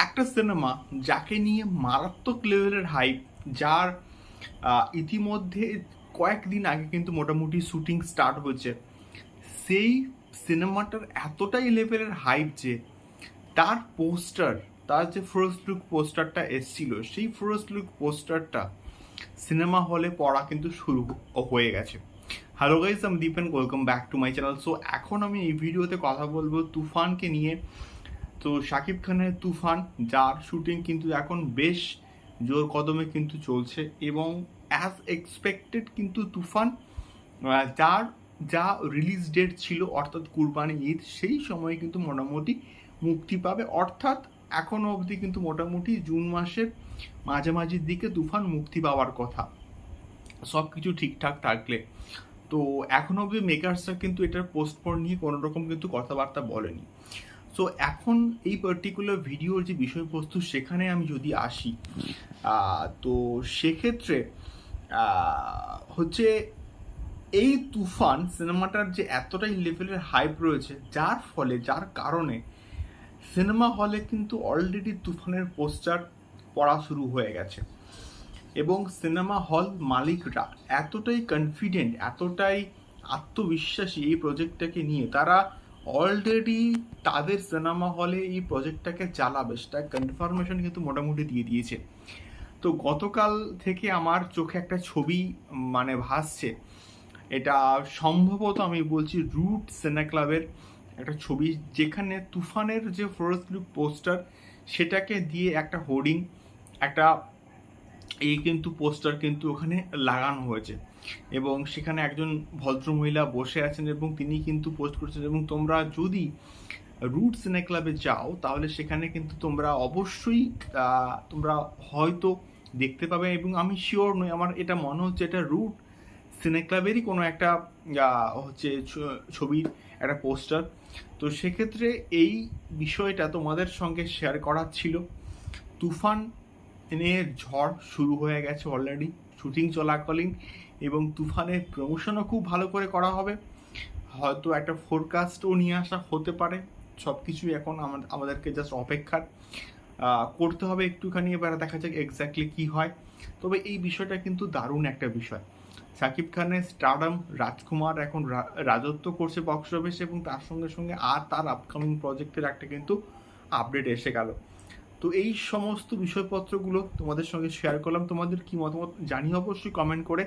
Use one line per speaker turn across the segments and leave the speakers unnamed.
একটা সিনেমা যাকে নিয়ে মারাত্মক লেভেলের হাইপ, যার ইতিমধ্যে কয়েকদিন আগে কিন্তু মোটামুটি শুটিং স্টার্ট হয়েছে, সেই সিনেমাটার এতটাই লেভেলের হাইপ যে তার পোস্টার, তার যে ফার্স্ট লুক পোস্টারটা এসছিল, সেই ফার্স্ট লুক পোস্টারটা সিনেমা হলে পড়া কিন্তু শুরু হয়ে গেছে। হ্যালো গাইস, আমি Dipen, welcome back to my channel. So এখন আমি এই ভিডিওতে কথা বলবো তুফানকে নিয়ে। তো শাকিব খানের তুফান, যার শুটিং কিন্তু এখন বেশ জোর কদমে কিন্তু চলছে, এবং অ্যাজ এক্সপেক্টেড কিন্তু তুফান যার যা রিলিজ ডেট ছিল অর্থাৎ কুরবানি ঈদ, সেই সময়ে কিন্তু মোটামুটি মুক্তি পাবে। অর্থাৎ এখনও অবধি কিন্তু মোটামুটি জুন মাসের মাঝামাঝির দিকে তুফান মুক্তি পাওয়ার কথা, সব কিছু ঠিকঠাক থাকলে। তো এখনও অবধি মেকার্সরা কিন্তু এটার পোস্টপোন নিয়ে কোনো রকম কিন্তু কথাবার্তা বলেনি। সো এখন এই পার্টিকুলার ভিডিওর যে বিষয়বস্তু, সেখানে আমি যদি আসি, তো সেক্ষেত্রে হচ্ছে এই তুফান সিনেমাটার যে এতটাই লেভেলের হাইপ রয়েছে, যার কারণে সিনেমা হলে কিন্তু অলরেডি তুফানের পোস্টার পড়া শুরু হয়ে গেছে, এবং সিনেমা হল মালিকরা এতটাই কনফিডেন্ট, এতটাই আত্মবিশ্বাসী এই প্রজেক্টটাকে নিয়ে, তারা অলরেডি তাদের সিনেমা হলে এই প্রজেক্টটাকে চালাবে সেটা কনফার্মেশন কিন্তু মোটামুটি দিয়ে দিয়েছে। তো গতকাল থেকে আমার চোখে একটা ছবি ভাসছে, এটা সম্ভবত আমি বলছি রুট সিনে ক্লাবের একটা ছবি, যেখানে তুফানের যে ফার্স্ট লুক পোস্টার সেটাকে দিয়ে একটা হোর্ডিং, একটা কিন্তু পোস্টার কিন্তু ওখানে লাগানো হয়েছে, এবং সেখানে একজন ভদ্রমহিলা বসে আছেন এবং তিনি কিন্তু পোস্ট করছেন। এবং তোমরা যদি রুট সিনে ক্লাবে যাও তাহলে সেখানে কিন্তু তোমরা অবশ্যই তোমরা হয়তো দেখতে পাবে, এবং আমি শিওর নই, আমার এটা মনে হচ্ছে এটা রুট সিনে ক্লাবেরই কোনো একটা হচ্ছে ছবির একটা পোস্টার। তো সেক্ষেত্রে এই বিষয়টা তোমাদের সঙ্গে শেয়ার করার ছিল। তুফান এর ঝড় শুরু হয়ে গেছে অলরেডি শুটিং চলাকালীন, এবং তুফানের প্রমোশনও খুব ভালো করে করা হবে, হয়তো একটা ফোরকাস্টও নিয়ে আসা হতে পারে। সব কিছুই এখন আমাদেরকে জাস্ট অপেক্ষার করতে হবে একটুখানি, এবার দেখা যাক এক্স্যাক্টলি কী হয়। তবে এই বিষয়টা কিন্তু দারুণ একটা বিষয়। শাকিব খানের স্টারডাম, রাজকুমার এখন রাজত্ব করছে বক্স অফিসে, এবং তার সঙ্গে সঙ্গে আর তার আপকামিং প্রজেক্টের একটা কিন্তু আপডেট এসে গেল। তো এই সমস্ত বিষয়পত্রগুলো তোমাদের সঙ্গে শেয়ার করলাম। তোমাদের কি মতামত জানিয়ে অবশ্যই কমেন্ট করে,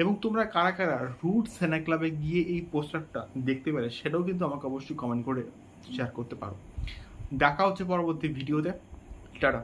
এবং তোমরা কারা কারা রুট সিনে ক্লাবে গিয়ে এই পোস্টারটা দেখতে পেলে সেটাও কিন্তু আমাকে অবশ্যই কমেন্ট করে শেয়ার করতে পারো। দেখা হচ্ছে পরবর্তী ভিডিওতে। টাটা।